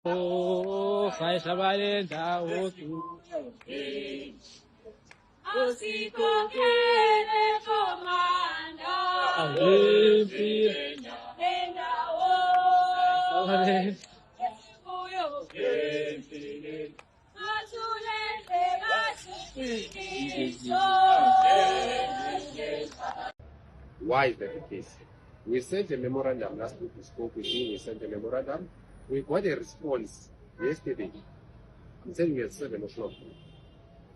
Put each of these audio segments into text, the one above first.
Oh, I sabale da otu. Osiko kele komanda. Alefi. Enda o. Sabale. Uyo. Why is that the case? We sent a memorandum last week. We spoke with him. We sent a memorandum. We got a response yesterday. I'm telling you at 7 o'clock.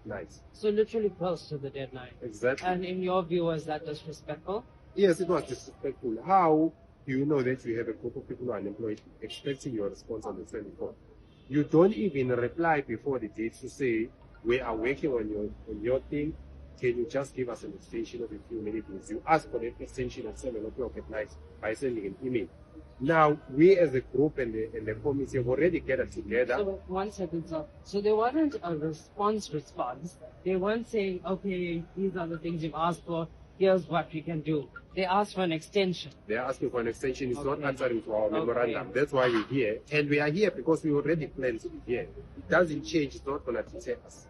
Nice. So literally close to the deadline. Exactly. And in your view, was that disrespectful? Yes, it was disrespectful. How do you know that you have a group of people who are unemployed expecting your response on the 24th? You don't even reply before the date to say, we are working on your thing. Can you just give us an extension of a few minutes? You ask for the extension at 7 o'clock at night by sending an email. Now, we as a group and the committee have already gathered together. So 1 second, sir. So there wasn't a response. They weren't saying, okay, these are the things you've asked for. Here's what we can do. They asked for an extension. They're asking for an extension. It's not Okay. answering to our memorandum. Okay. That's why we're here. And we are here because we already planned to be here. It doesn't change. It's not going to deter us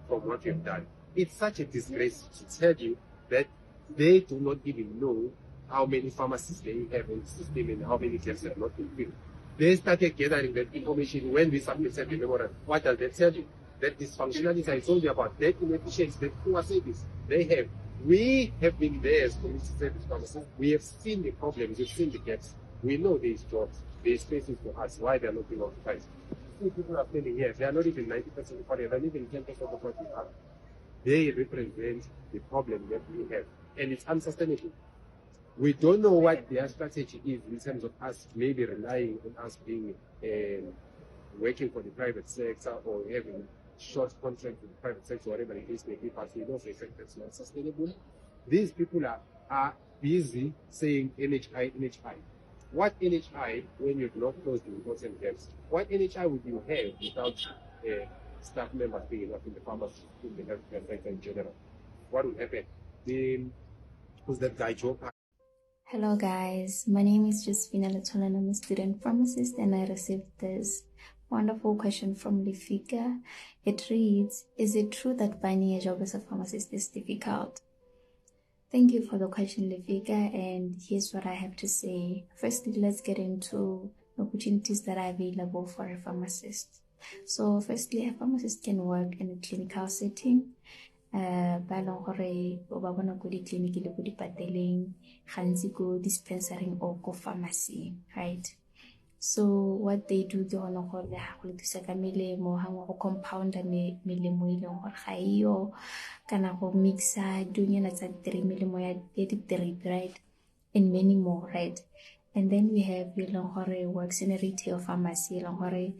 from what we've done. It's such a disgrace to tell you that they do not even know how many pharmacists they have in the system and how many gaps have not been filled. They started gathering that information when we submitted the memorandum. What does that tell you? That dysfunctionality I told you about, that inefficiency, that poor service they have. We have been there as community service pharmacists. We have seen the problems, we've seen the gaps. We know there is jobs, there is spaces for us. Why they are not being occupied? See, people are standing here. They are not even 90% of what they are, not even 10% of what we have. They represent the problem that we have, and it's unsustainable. We don't know what their strategy is in terms of us maybe relying on us being working for the private sector or having short contracts with the private sector, whatever it is may be, but we know for a fact that's not sustainable. These people are busy saying NHI, NHI. What NHI when you've not closed the important gaps? What NHI would you have without staff members being enough in the pharmacy, in the healthcare sector in general? What would happen? Who's that guy, Joe? Hello guys, my name is Josephina Latola and I'm a student pharmacist, and I received this wonderful question from Lifika. It reads, is it true that finding a job as a pharmacist is difficult? Thank you for the question, Lifika, and here's what I have to say. Firstly, let's get into opportunities that are available for a pharmacist. So firstly, a pharmacist can work in a clinical setting. Ba long gore o ba bona go di-clinic le go di-pateleng gantsi go dispensaring or go pharmacy, right? So what they do ke gona gore ga go le thusa ka melemo ga go compounda melemo e leng gore ga iyo kana go mixa dunyana tsa melemo ya di-drip, right, and many more, right? And then we have e leng gore works in a retail pharmacy, e leng gore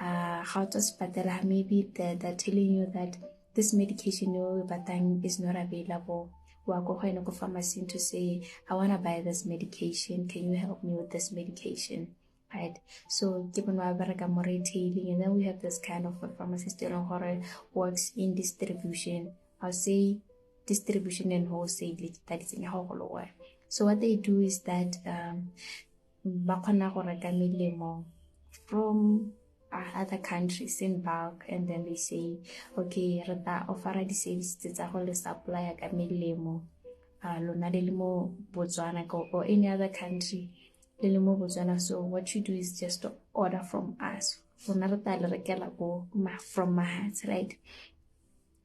ga o tswa sepatela maybe they're telling you that this medication you're batang is not available. We'll go to the pharmacy to say, I want to buy this medication. Can you help me with this medication? Right. So, given our retailing, and then we have this kind of a pharmacist who works in distribution. I'll say distribution and wholesale. That is in how. So what they do is that from other countries in bulk, and then they say, okay, rata offer di services tsa go le supply ka melemo lona le mo Botswana or any other country le mo Botswana. So what you do is just to order from us from Mahats, right?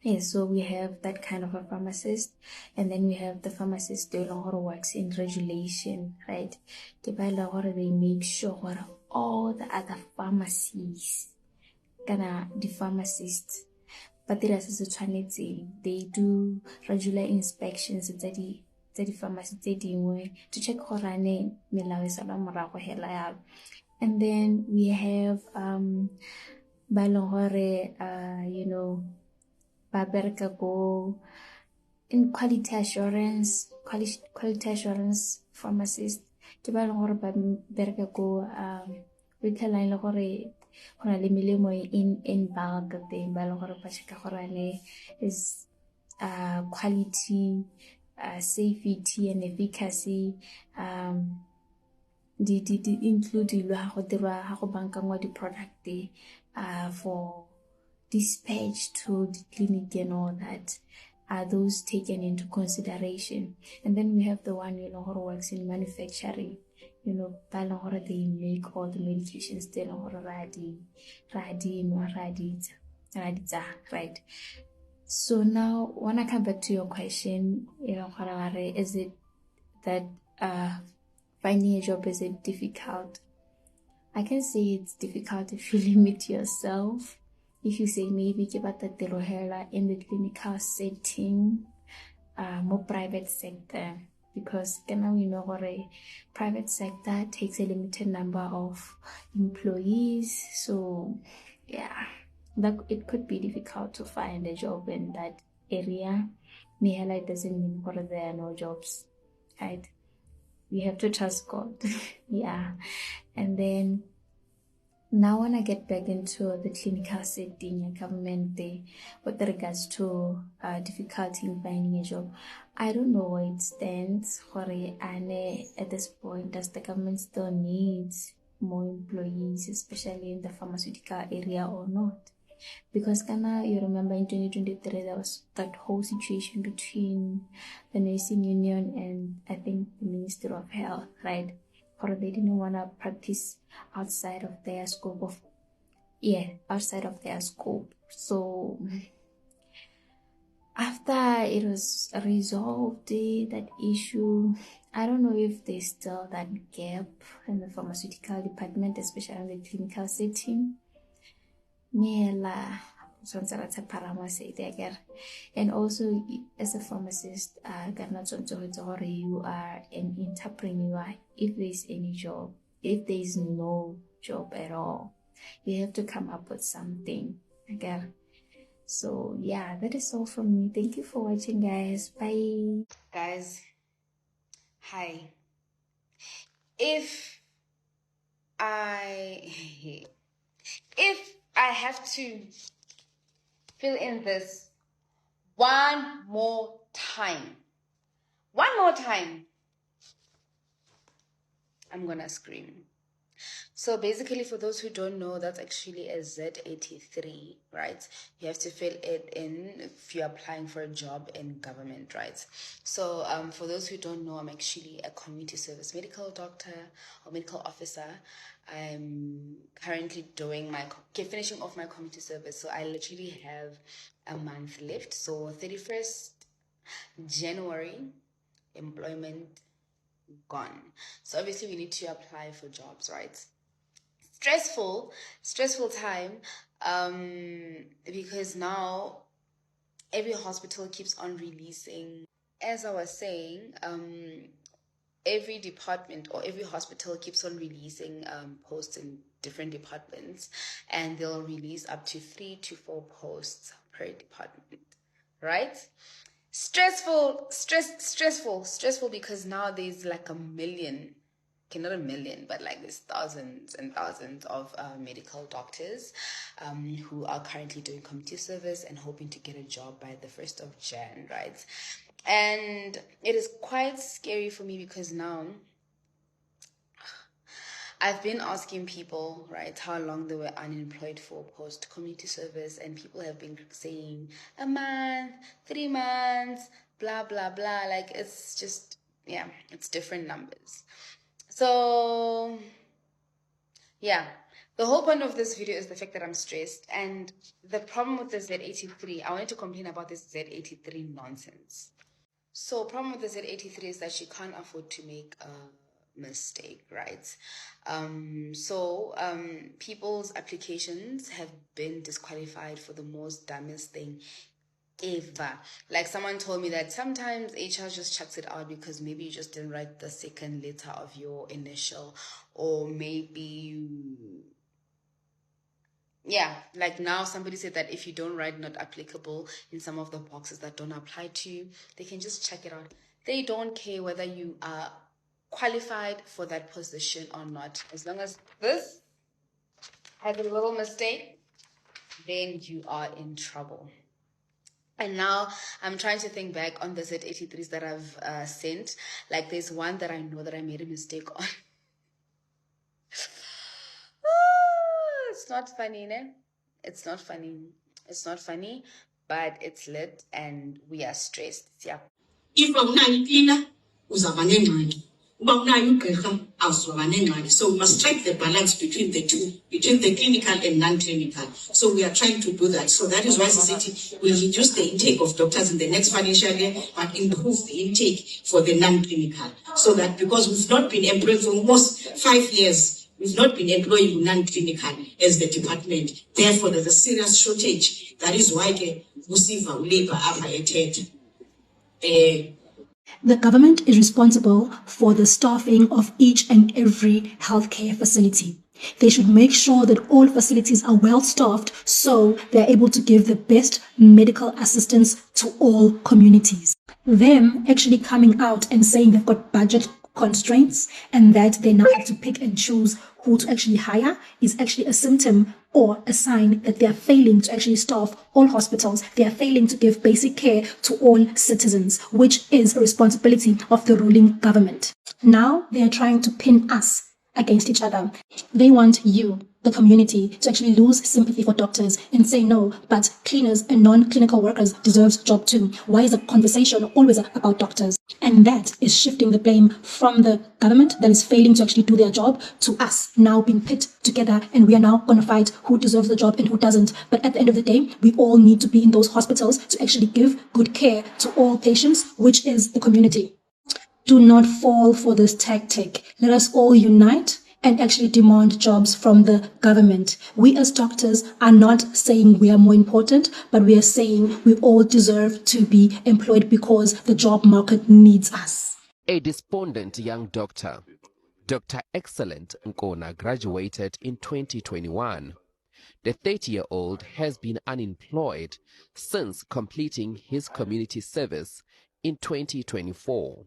Yes, so we have that kind of a pharmacist, and then we have the pharmacist who works in regulation, right? They make sure all the other pharmacies, the pharmacists, but they do regular inspections at the pharmacy to check and then we have babereka go in quality assurance pharmacist ke ba leng gore ba bereka go we tell line gore gona le melemo in bulk teng ba leng gore ba checka gore is quality, safety and efficacy, di include ha go dirwa ha go bankangwa di-product for dispatch to the clinic and all that. Are those taken into consideration? And then we have the one, who works in manufacturing. They make all the medications, they right? So now, when I come back to your question, is it that finding a job, is it difficult? I can say it's difficult if you limit yourself. If you say maybe give out the telohela in the clinical setting, more private sector, because now private sector takes a limited number of employees. So yeah, that it could be difficult to find a job in that area. It doesn't mean there are no jobs, right? We have to trust God. Yeah. And then now when I get back into the clinical setting and government day with regards to difficulty in finding a job, I don't know where it stands. At this point, does the government still need more employees, especially in the pharmaceutical area, or not? Because you remember in 2023 there was that whole situation between the nursing union and I think the Ministry of Health, right? Or they didn't want to practice outside of their scope outside of their scope. So after it was resolved, that issue, I don't know if there's still that gap in the pharmaceutical department, especially in the clinical setting. And also, as a pharmacist, you are an entrepreneur. If there's any job, if there's no job at all, you have to come up with something. So yeah, that is all from me. Thank you for watching, guys. Bye. Guys, hi. If I have to fill in this one more time, I'm gonna scream. So basically, for those who don't know, that's actually a Z83, right? You have to fill it in if you're applying for a job in government, right? So for those who don't know, I'm actually a community service medical doctor or medical officer. I'm currently finishing off my community service. So I literally have a month left. So 31st January, employment gone. So obviously we need to apply for jobs, right? Stressful time, because now every hospital keeps on releasing, as I was saying, every department or every hospital keeps on releasing posts in different departments, and they'll release up to 3 to 4 posts per department, right? Stressful because now there's like a million, okay, not a million, but like there's thousands and thousands of medical doctors who are currently doing community service and hoping to get a job by the 1st of Jan, right? And it is quite scary for me because now I've been asking people, right, how long they were unemployed for post community service, and people have been saying a month, 3 months, blah, blah, blah. Like, it's just, yeah, it's different numbers. So, yeah, the whole point of this video is the fact that I'm stressed. And the problem with the Z83, I wanted to complain about this Z83 nonsense. So problem with the Z83 is that she can't afford to make a mistake, right? People's applications have been disqualified for the most dumbest thing ever. Like, someone told me that sometimes HR just chucks it out because maybe you just didn't write the second letter of your initial, or maybe you, yeah, like now somebody said that if you don't write not applicable in some of the boxes that don't apply to you, they can just check it out. They don't care whether you are qualified for that position or not. As long as this has a little mistake, then you are in trouble. And now I'm trying to think back on the Z83s that I've sent. Like, there's one that I know that I made a mistake on. not funny, ne? It's not funny. It's not funny, but it's lit and we are stressed. Yeah. If awunayo icleaner, uzawuba nengxaki. Uba awunayo ugqirha, awuzoba nengxaki. So we must strike the balance between the two, between the clinical and non-clinical. So we are trying to do that. So that is why society will reduce the intake of doctors in the next financial year, but improve the intake for the non-clinical. So that because we've not been employed for almost 5 years, we've not been employing non-clinical as the department. Therefore, there's a serious shortage. That is why usiva labor apha ethetha. The government is responsible for the staffing of each and every healthcare facility. They should make sure that all facilities are well staffed so they're able to give the best medical assistance to all communities. Them actually coming out and saying they've got budget constraints and that they now have to pick and choose who to actually hire is actually a symptom or a sign that they are failing to actually staff all hospitals. They are failing to give basic care to all citizens, which is a responsibility of the ruling government. Now they are trying to pin us against each other. They want you, the community, to actually lose sympathy for doctors and say no, but cleaners and non-clinical workers deserve a job too. Why is the conversation always about doctors? And that is shifting the blame from the government that is failing to actually do their job to us now being pit together, and we are now going to fight who deserves the job and who doesn't. But at the end of the day, we all need to be in those hospitals to actually give good care to all patients, which is the community. Do not fall for this tactic. Let us all unite and actually demand jobs from the government. We as doctors are not saying we are more important, but we are saying we all deserve to be employed because the job market needs us. A despondent young doctor, Dr. Excellent Nkona, graduated in 2021. The 30-year-old has been unemployed since completing his community service in 2024.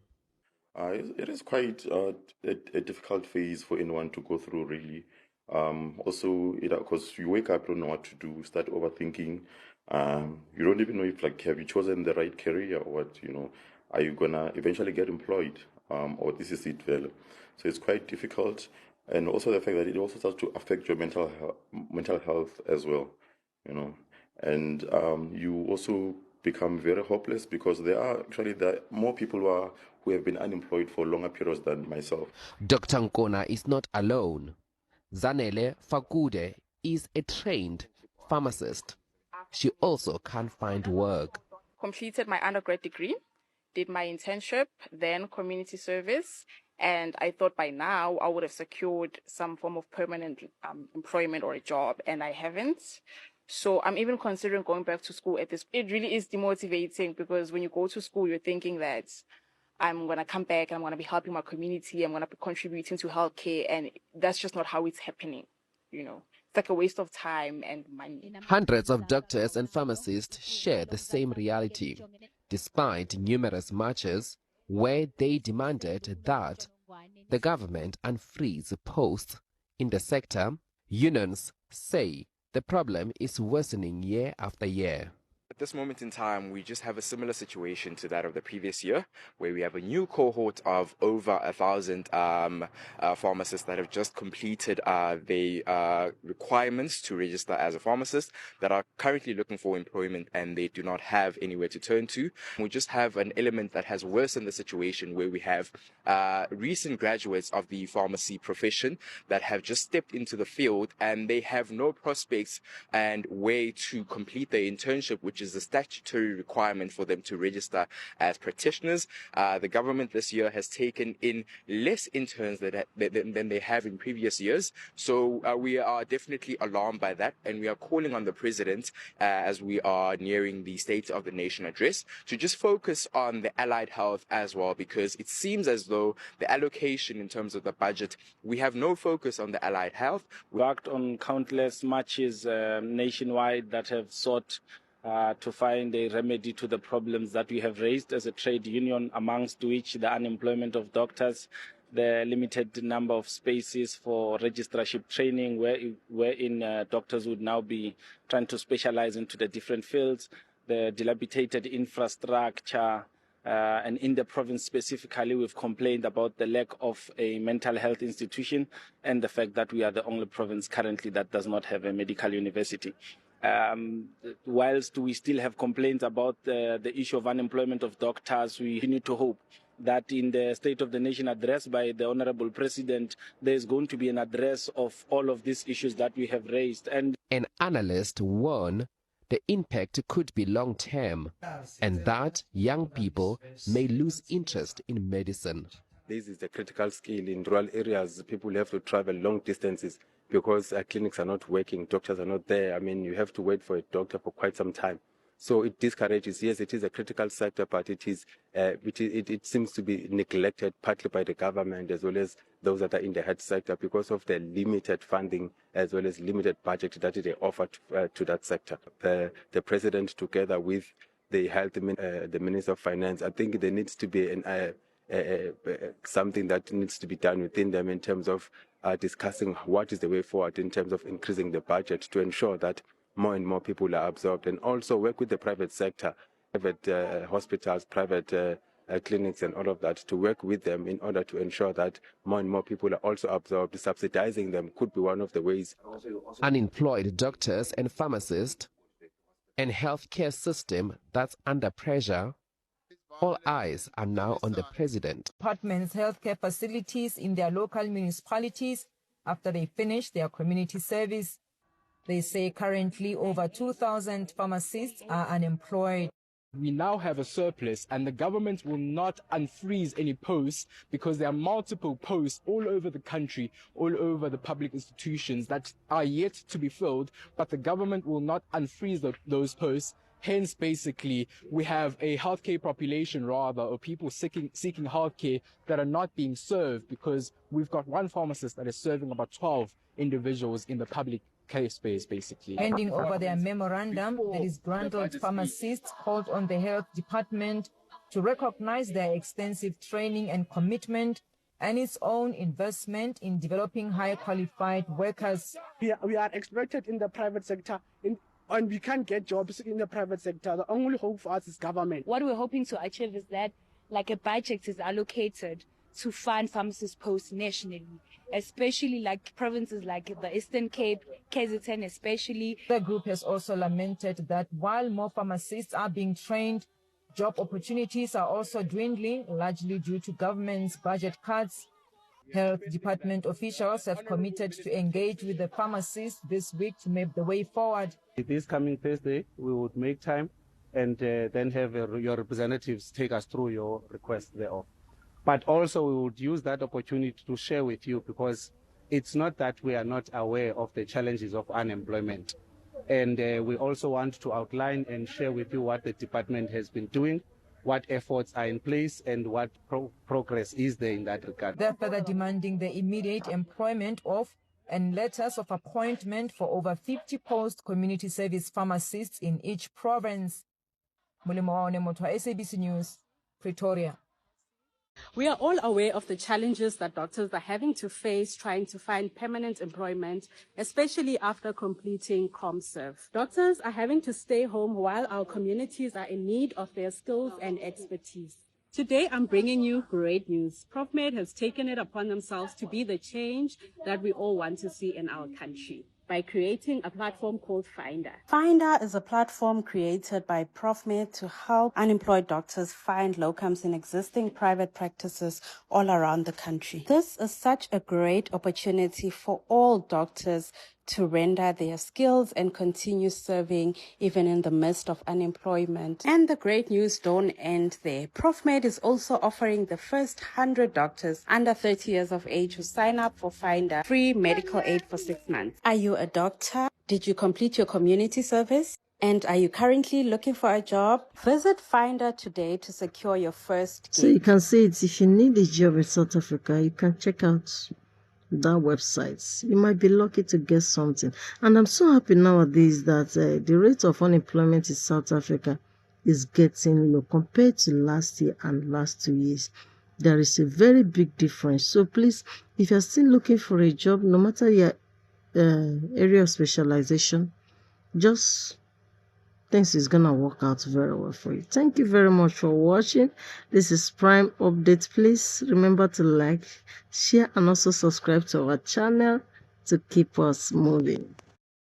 It is quite a difficult phase for anyone to go through, really. Also, because you wake up, don't know what to do, start overthinking. You don't even know if, like, have you chosen the right career or what, are you gonna eventually get employed, or this is it, well. So it's quite difficult, and also the fact that it also starts to affect your mental health as well, and you also become very hopeless because there are more people who have been unemployed for longer periods than myself. Dr. Nkona is not alone. Zanele Fakude is a trained pharmacist. She also can't find work. Completed my undergrad degree, did my internship, then community service, and I thought by now I would have secured some form of permanent employment or a job, and I haven't. So I'm even considering going back to school at this. It really is demotivating because when you go to school, you're thinking that I'm going to come back and I'm going to be helping my community, I'm going to be contributing to healthcare, and that's just not how it's happening, It's like a waste of time and money. Hundreds of doctors and pharmacists share the same reality, despite numerous marches where they demanded that the government unfreeze posts in the sector. Unions say the problem is worsening year after year. At this moment in time, we just have a similar situation to that of the previous year, where we have a new cohort of over 1,000 pharmacists that have just completed their requirements to register as a pharmacist, that are currently looking for employment and they do not have anywhere to turn to. We just have an element that has worsened the situation, where we have recent graduates of the pharmacy profession that have just stepped into the field and they have no prospects and way to complete their internship, which is a statutory requirement for them to register as practitioners. The government this year has taken in less interns than they have in previous years. So we are definitely alarmed by that, and we are calling on the president, as we are nearing the State of the Nation address, to just focus on the allied health as well, because it seems as though the allocation in terms of the budget, we have no focus on the allied health. We worked on countless marches nationwide that have sought to find a remedy to the problems that we have raised as a trade union, amongst which the unemployment of doctors, the limited number of spaces for registrarship training, wherein doctors would now be trying to specialize into the different fields, the dilapidated infrastructure, and in the province specifically, we've complained about the lack of a mental health institution and the fact that we are the only province currently that does not have a medical university. Whilst we still have complaints about the issue of unemployment of doctors, we need to hope that in the State of the Nation address by the Honorable President, there's going to be an address of all of these issues that we have raised. And an analyst warned the impact could be long-term and that young people may lose interest in medicine. This is a critical skill in rural areas. People have to travel long distances because clinics are not working, doctors are not there. I mean, you have to wait for a doctor for quite some time. So it discourages. Yes, it is a critical sector, but it seems to be neglected partly by the government as well as those that are in the health sector because of the limited funding as well as limited budget that they offer to that sector. The president, together with the the Minister of Finance, I think there needs to be something that needs to be done within them in terms of discussing what is the way forward in terms of increasing the budget to ensure that more and more people are absorbed, and also work with the private sector, private hospitals, private clinics and all of that, to work with them in order to ensure that more and more people are also absorbed. Subsidizing them could be one of the ways. Unemployed doctors and pharmacists and healthcare system that's under pressure, all eyes are now on the president. Departments healthcare facilities in their local municipalities after they finish their community service. They say currently over 2,000 pharmacists are unemployed. We now have a surplus and the government will not unfreeze any posts because there are multiple posts all over the country, all over the public institutions that are yet to be filled, but the government will not unfreeze those posts. Hence, basically, we have a healthcare population, rather, or people seeking healthcare that are not being served because we've got one pharmacist that is serving about 12 individuals in the public care space, basically. Handing over their memorandum, the disgruntled pharmacists called on the health department to recognize their extensive training and commitment and its own investment in developing high qualified workers. We are exploited in the private sector and we can't get jobs in the private sector. The only hope for us is government. What we're hoping to achieve is that like a budget is allocated to fund pharmacist posts nationally, especially like provinces like the Eastern Cape, KZN especially. The group has also lamented that while more pharmacists are being trained, job opportunities are also dwindling, largely due to government's budget cuts. Health department officials have committed to engage with the pharmacists this week to map the way forward. This coming Thursday, we would make time and then have your representatives take us through your request thereof. But also we would use that opportunity to share with you because it's not that we are not aware of the challenges of unemployment. And we also want to outline and share with you what the department has been doing, what efforts are in place, and what progress is there in that regard. They're further demanding the immediate employment of and letters of appointment for over 50 post-community service pharmacists in each province. Mulimo Onemoto, SABC News, Pretoria. We are all aware of the challenges that doctors are having to face trying to find permanent employment, especially after completing ComServe. Doctors are having to stay home while our communities are in need of their skills and expertise. Today, I'm bringing you great news. ProfMed has taken it upon themselves to be the change that we all want to see in our country by creating a platform called Finder. Finder is a platform created by ProfMed to help unemployed doctors find locums in existing private practices all around the country. This is such a great opportunity for all doctors to render their skills and continue serving even in the midst of unemployment. And the great news don't end there. ProfMed is also offering the first 100 doctors under 30 years of age who sign up for Finder free medical aid for 6 months. Are you a doctor? Did you complete your community service? And are you currently looking for a job? Visit Finder today to secure your first gig. So you can see it. If you need a job in South Africa, you can check out that website. You might be lucky to get something. And I'm so happy nowadays that the rate of unemployment in South Africa is getting low compared to last year and last 2 years. There is a very big difference. So please, if you're still looking for a job, no matter your area of specialization, just things is gonna work out very well for you. Thank you very much for watching. This is Prime Update. Please remember to like, share, and also subscribe to our channel to keep us moving.